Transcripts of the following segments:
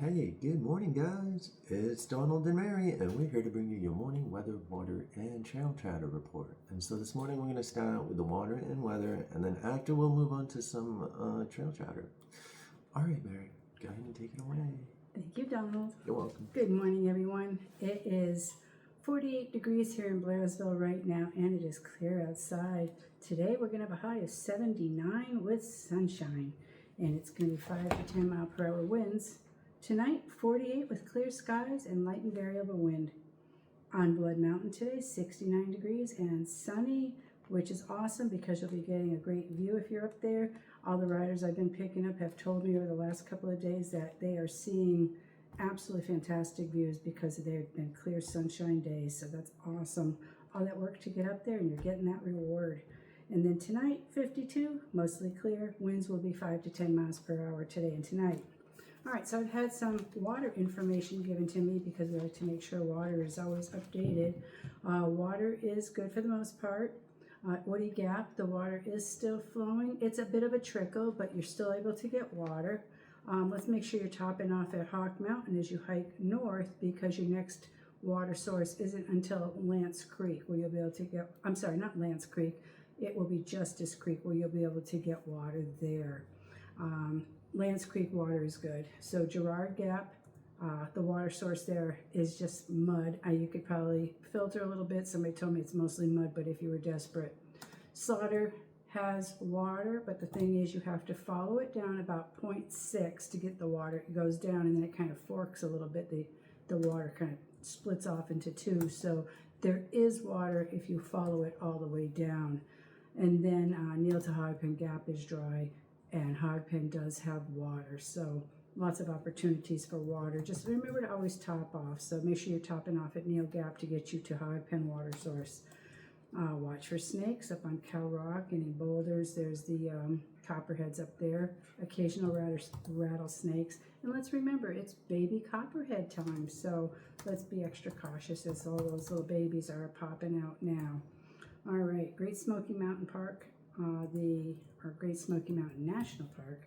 Hey, good morning, guys. It's Donald and Mary, and we're here to bring you your morning weather, water, and trail chatter report. And so this morning we're going to start out with the water and weather, and then after we'll move on to some trail chatter. All right, Mary, go ahead and take it away. Thank you, Donald. You're welcome. Good morning, everyone. It is 48 degrees here in Blairsville right now, and it is clear outside. Today we're going to have a high of 79 with sunshine, and it's going to be 5 to 10 mile per hour winds. Tonight, 48 with clear skies and light and variable wind. On Blood Mountain today, 69 degrees and sunny, which is awesome because you'll be getting a great view if you're up there. All the riders I've been picking up have told me over the last couple of days that they are seeing absolutely fantastic views because they've been clear sunshine days, so that's awesome. All that work to get up there and you're getting that reward. And then tonight, 52, mostly clear. Winds will be 5 to 10 miles per hour today and tonight. All right, so I've had some water information given to me because we like to make sure water is always updated. Water is good for the most part. Woody Gap, the water is still flowing. It's a bit of a trickle, but you're still able to get water. Let's make sure you're topping off at Hawk Mountain as you hike north because your next water source isn't until Lance Creek where you'll be able to get, I'm sorry, not Lance Creek. It will be Justice Creek where you'll be able to get water there. Lance Creek water is good. So Girard Gap, the water source there is just mud. You could probably filter a little bit. Somebody told me it's mostly mud, but if you were desperate. Slaughter has water, but the thing is you have to follow it down about 0.6 to get the water. It goes down and then it kind of forks a little bit. The water kind of splits off into two. So there is water if you follow it all the way down. And then Neil to Hogpen Gap is dry. And Hogpen does have water, so lots of opportunities for water. Just remember to always top off, so make sure you're topping off at Neil Gap to get you to Hogpen water source. Watch for snakes up on Cow Rock and in boulders. There's the copperheads up there, occasional rattlesnakes. And let's remember, it's baby copperhead time, so let's be extra cautious as all those little babies are popping out now. All right, Great Smoky Mountain Park. Our Great Smoky Mountain National Park.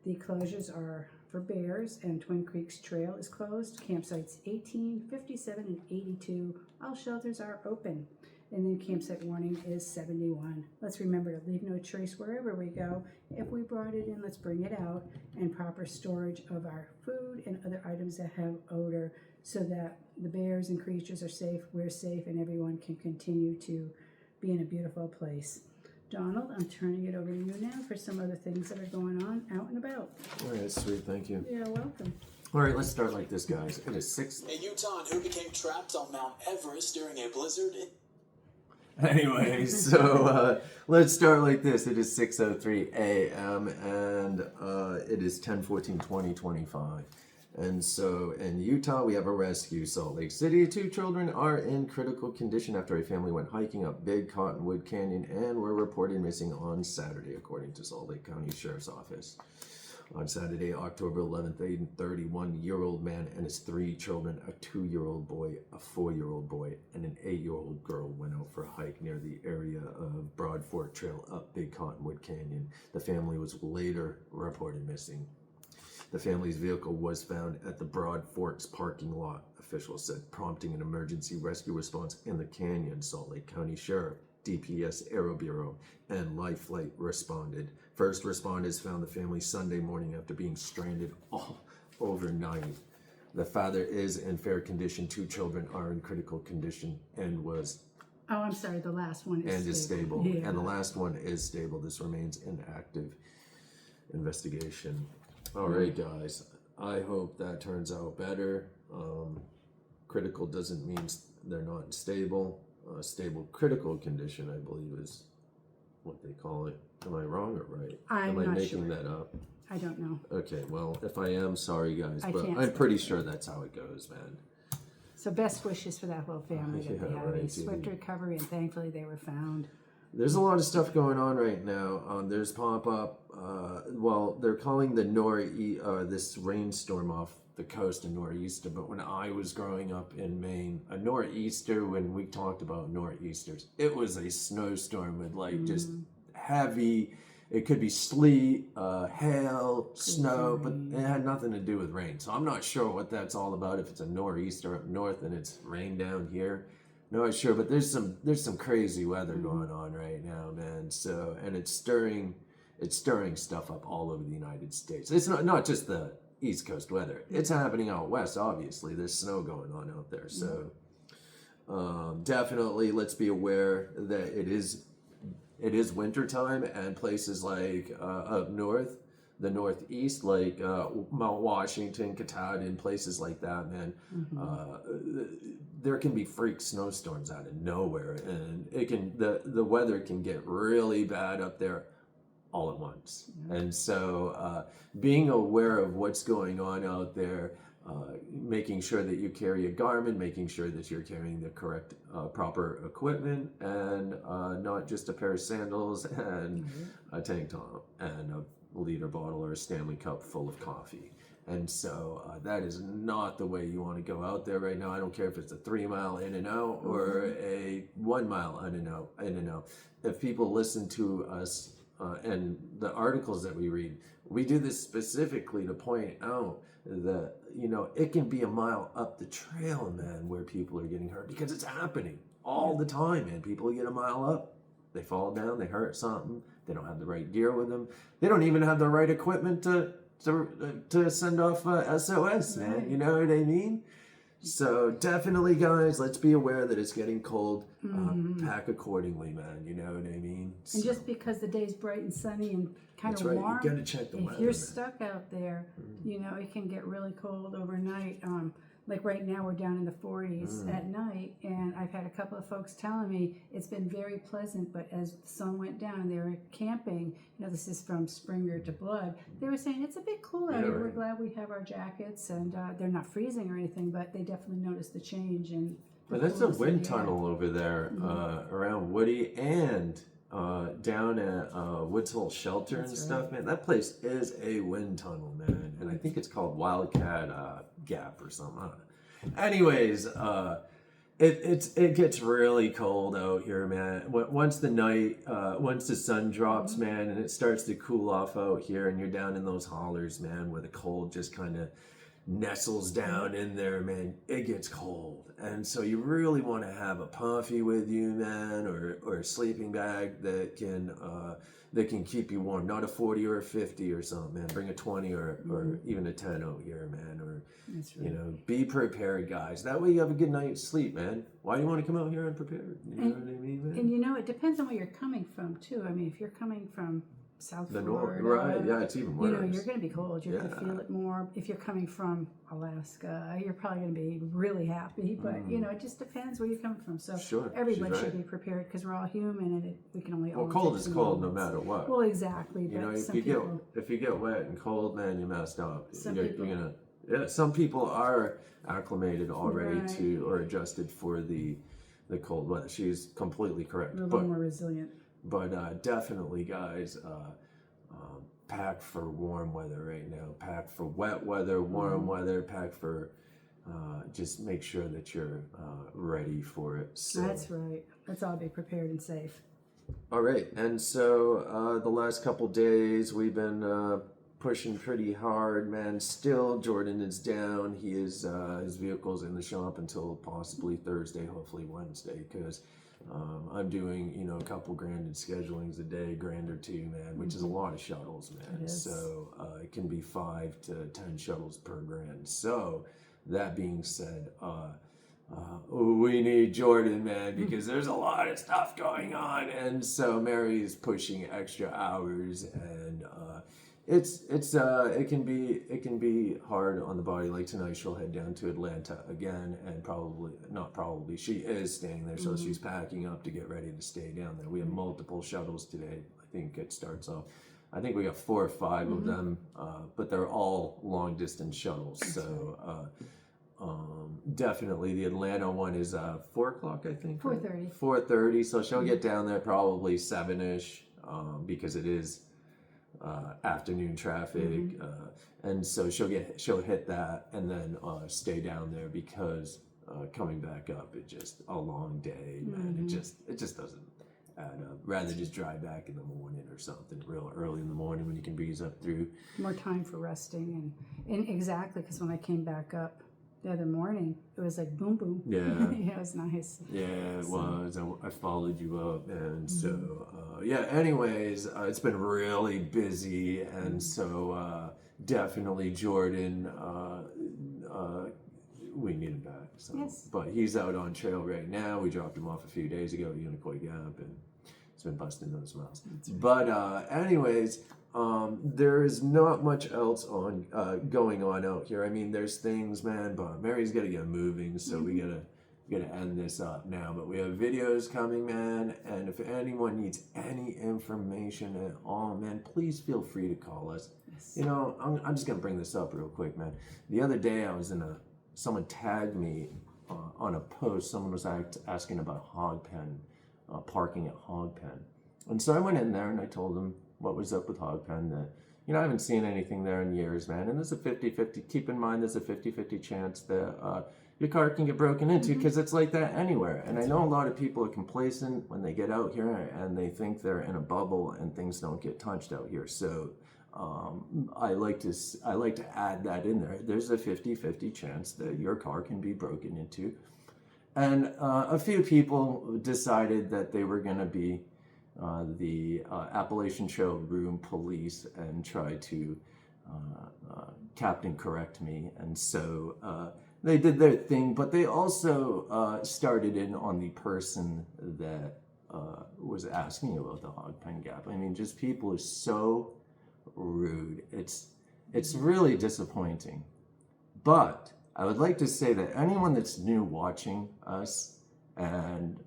The closures are for bears, and Twin Creeks Trail is closed. Campsites 18, 57, and 82. All shelters are open. And then campsite warning is 71. Let's remember to leave no trace wherever we go. If we brought it in, let's bring it out. And proper storage of our food and other items that have odor so that the bears and creatures are safe, we're safe, and everyone can continue to be in a beautiful place. Donald, I'm turning it over to you now for some other things that are going on out and about. All right, sweet, thank you. You're welcome. All right, let's start like this, guys. It is 6. A Utahn who became trapped on Mount Everest during a blizzard. Anyway, so let's start like this. It is 6:03 a.m. and it is 10/14/2025. And so in Utah, we have a rescue. Salt Lake City, 2 children are in critical condition after a family went hiking up Big Cottonwood Canyon and were reported missing on Saturday, according to Salt Lake County Sheriff's Office. On Saturday, October 11th, a 31-year-old man and his 3 children, a 2-year-old boy, a 4-year-old boy, and an 8-year-old girl went out for a hike near the area of Broad Fork Trail up Big Cottonwood Canyon. The family was later reported missing. The family's vehicle was found at the Broad Forks parking lot, officials said, prompting an emergency rescue response in the canyon. Salt Lake County Sheriff, DPS Aero Bureau, and Life Flight responded. First responders found the family Sunday morning after being stranded all overnight. The father is in fair condition. 2 children are in critical condition and was... Oh, I'm sorry, the last one is stable. Yeah. And the last one is stable. This remains in active investigation. All right, guys. I hope that turns out better. Critical doesn't mean they're not stable. Stable critical condition, I believe, is what they call it. Am I wrong or right? I'm Am I not making sure. that up? I don't know. Okay, well, if I am, sorry, guys. But can't I'm say. pretty sure that's how it goes, man. So best wishes for that whole family that they Yeah, have a right, swift dude. recovery, and thankfully they were found. There's a lot of stuff going on right now. There's pop-up. Well, they're calling the this rainstorm off the coast a nor'easter. But when I was growing up in Maine, a nor'easter, when we talked about nor'easters, it was a snowstorm with like just heavy. it could be sleet, hail, snow, but it had nothing to do with rain. So I'm not sure what that's all about. If it's a nor'easter up north and it's rain down here, not sure. But there's some crazy weather going on right now, man. So and it's stirring stuff up all over the United States. It's not just the East Coast weather. It's happening out west. Obviously, there's snow going on out there. So definitely, let's be aware that it is wintertime, and places like up north, the Northeast, like Mount Washington, Katahdin, places like that, man, there can be freak snowstorms out of nowhere, and the weather can get really bad up there all at once. And so being aware of what's going on out there, making sure that you carry a Garmin, making sure that you're carrying the correct proper equipment, and not just a pair of sandals and a tank top and a liter bottle or a Stanley Cup full of coffee. And so that is not the way you want to go out there right now. I don't care if it's a 3 mile in and out or a 1 mile in and out. If people listen to us and the articles that we read, we do this specifically to point out that, it can be a mile up the trail, man, where people are getting hurt, because it's happening all the time, man. People get a mile up, they fall down, they hurt something, they don't have the right gear with them, they don't even have the right equipment to send off SOS, man. You know what I mean? So definitely, guys, let's be aware that it's getting cold. Pack accordingly, man. You know what I mean? And just because the day's bright and sunny and kind of right. warm, You gotta check the weather, if you're man. stuck out there, it can get really cold overnight. Like right now, we're down in the 40s at night, and I've had a couple of folks telling me it's been very pleasant, but as the sun went down and they were camping, this is from Springer to Blood, they were saying it's a bit cool out here. We're glad we have our jackets, and they're not freezing or anything, but they definitely noticed the change. And But that's a wind tunnel over there around Woody and down at Woods Hole Shelter and stuff, man. That place is a wind tunnel, man. And I think it's called Wildcat Gap or something. Anyways, it gets really cold out here, man. Once the sun drops, man, and it starts to cool off out here, and you're down in those hollers, man, where the cold just kind of nestles down in there, man, it gets cold. And so you really want to have a puffy with you, man, or a sleeping bag that can keep you warm. Not a 40 or a 50 or something, man. Bring a 20 or even a 10 out here, man. Or be prepared, guys. That way you have a good night's sleep, man. Why do you want to come out here unprepared? You know what I mean, man? And it depends on where you're coming from too. I mean, if you're coming from South Florida, right? Yeah, it's even worse. You're going to be cold. You're going to feel it more. If you're coming from Alaska, you're probably going to be really happy. But it just depends where you're coming from. So everybody should be prepared, because we're all human, and we can only. Well, cold is cold no matter what. Well, exactly. But if you get wet and cold, man, you're messed up. Some people are acclimated already to or adjusted for the cold weather. She's completely correct. We're a little more resilient. But definitely, guys, pack for warm weather right now. Pack for wet weather, warm weather. Pack for just make sure that you're ready for it. So, that's right. Let's all be prepared and safe. All right. And so the last couple days we've been pushing pretty hard, man. Still, Jordan is down. He is his vehicle's in the shop until possibly Thursday, hopefully Wednesday, because I'm doing, a couple grand in schedulings a day, grand or two, man, which is a lot of shuttles, man. So it can be 5 to 10 shuttles per grand. So that being said, we need Jordan, man, because there's a lot of stuff going on. And so Mary's pushing extra hours, and it can be hard on the body. Like tonight, she'll head down to Atlanta again, and she is staying there, so she's packing up to get ready to stay down there. We have multiple shuttles today. I think it starts off. I think we have 4 or 5 of them, but they're all long distance shuttles. So definitely the Atlanta one is 4 o'clock, I think. 4:30. 4:30. So she'll get down there probably 7-ish, because it is afternoon traffic, and so she'll hit that and then stay down there, because coming back up, it's just a long day, man. It just doesn't add up. Rather just drive back in the morning or something, real early in the morning when you can breeze up through. More time for resting and exactly, because when I came back up the other morning, it was like boom, boom. Yeah. Yeah, it was nice. Yeah, it was. I followed you up, and so Mm-hmm. yeah. Anyways, it's been really busy, and so definitely Jordan. We need him back. So, Yes. but he's out on trail right now. We dropped him off a few days ago at Unicoi Gap, and it's been busting those miles. But anyways, there is not much else on going on out here. I mean, there's things, man, but Mary's got to get moving, so we gotta end this up now. But we have videos coming, man, and if anyone needs any information at all, man, please feel free to call us. Yes. You know, I'm just gonna bring this up real quick, man. The other day I was someone tagged me on a post. Someone was asking about Hog Pen, parking at Hog Pen. And so I went in there and I told them what was up with Hog Pen, that, you know, I haven't seen anything there in years, man. And there's a 50-50, keep in mind there's a 50-50 chance that your car can get broken into, because it's like that anywhere. And I know a lot of people are complacent when they get out here and they think they're in a bubble and things don't get touched out here. So I like to add that in there. There's a 50-50 chance that your car can be broken into. And a few people decided that they were going to be the Appalachian Showroom police and try to Captain correct me. And so they did their thing, but they also started in on the person that was asking about the Hog Pen Gap. I mean, just people are so rude. It's really disappointing. But I would like to say that anyone that's new watching us and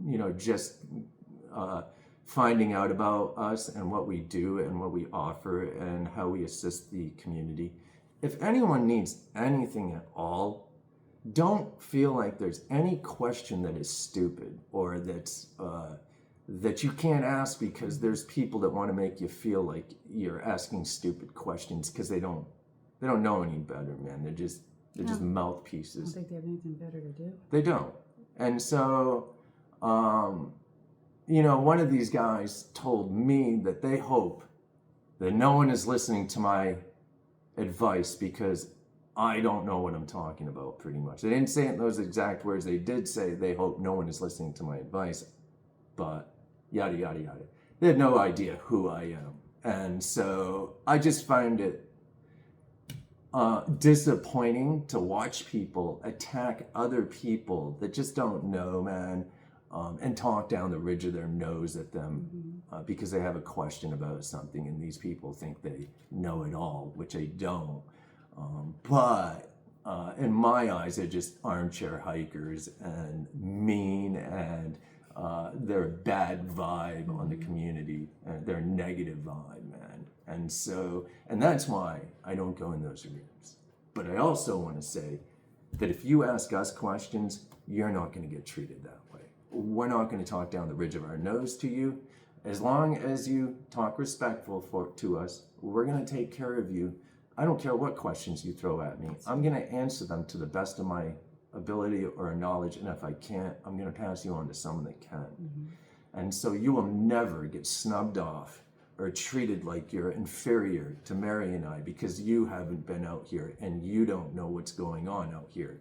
you know, just finding out about us and what we do and what we offer and how we assist the community, if anyone needs anything at all, don't feel like there's any question that is stupid or that's that you can't ask, because there's people that want to make you feel like you're asking stupid questions because they don't know any better, man. They're just No. mouthpieces. I don't think they have anything better to do. They don't. And so, you know, one of these guys told me that they hope that no one is listening to my advice because I don't know what I'm talking about, pretty much. They didn't say it in those exact words. They did say they hope no one is listening to my advice, but yada, yada, yada. They had no idea who I am. And so I just find it disappointing to watch people attack other people that just don't know, man, and talk down the ridge of their nose at them because they have a question about something, and these people think they know it all, which they don't. But in my eyes, they're just armchair hikers and mean, and they're a bad vibe on the community. They're a negative vibe, man. And so, and that's why I don't go in those rooms. But I also want to say that if you ask us questions, you're not going to get treated that way. We're not going to talk down the ridge of our nose to you. As long as you talk respectful to us, we're going to take care of you. I don't care what questions you throw at me. I'm going to answer them to the best of my ability or knowledge, and if I can't, I'm going to pass you on to someone that can. And so you will never get snubbed off or treated like you're inferior to Mary and I because you haven't been out here and you don't know what's going on out here.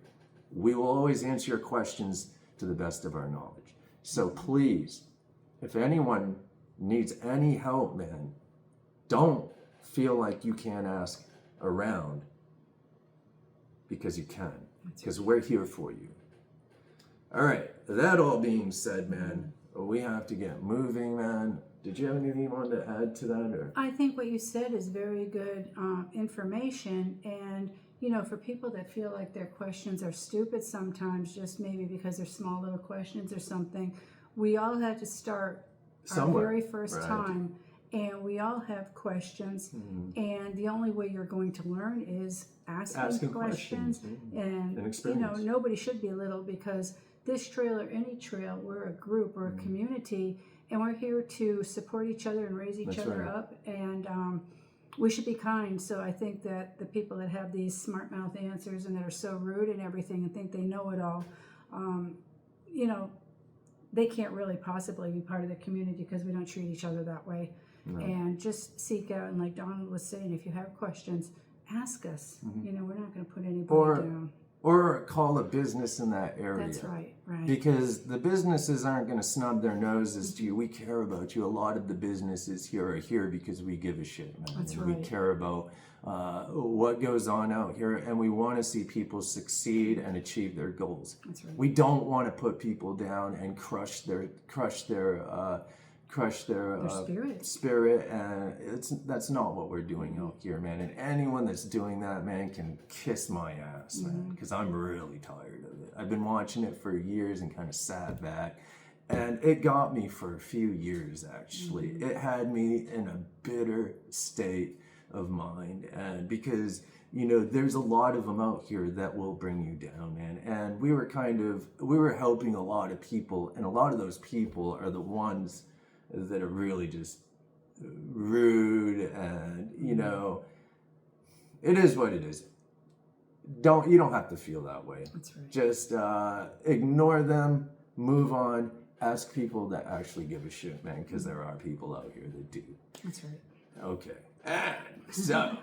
We will always answer your questions to the best of our knowledge. So please, if anyone needs any help, man, don't feel like you can't ask around, because you can, because we're here for you. All right, that all being said, man, we have to get moving, man. Did you have anything you wanted to add to that? Or? I think what you said is very good information, and you know, for people that feel like their questions are stupid sometimes, just maybe because they're small little questions or something, we all had to start Somewhere. our very first Right. time, and we all have questions, and the only way you're going to learn is asking questions. And you know, experience. nobody should be little, because this trail or any trail, we're a group, we're a community, and we're here to support each other and raise each That's other right. up, and we should be kind. So I think that the people that have these smart mouth answers and that are so rude and everything and think they know it all, you know, they can't really possibly be part of the community because we don't treat each other that way. And just seek out, and like Donald was saying, if you have questions, ask us. You know, we're not going to put anybody down. Or call a business in that area. That's right, right. Because the businesses aren't going to snub their noses to you. We care about you. A lot of the businesses here are here because we give a shit, man. That's And right. We care about what goes on out here, and we want to see people succeed and achieve their goals. That's right. We don't want to put people down and crush their spirit, and that's not what we're doing out here, man. And anyone that's doing that, man, can kiss my ass, man, because I'm really tired of it. I've been watching it for years and kind of sat back, and it got me for a few years, actually. It had me in a bitter state of mind, and because you know, there's a lot of them out here that will bring you down, man. And we were helping a lot of people, and a lot of those people are the ones that are really just rude, and you know, it is what it is. You don't have to feel that way. That's right. Just ignore them, move on, ask people that actually give a shit, man, because there are people out here that do. That's right. Okay, and so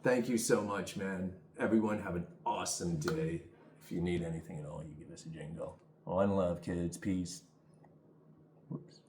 thank you so much, man. Everyone have an awesome day. If you need anything at all, you give us a jingle. One love, kids. Peace. Whoops.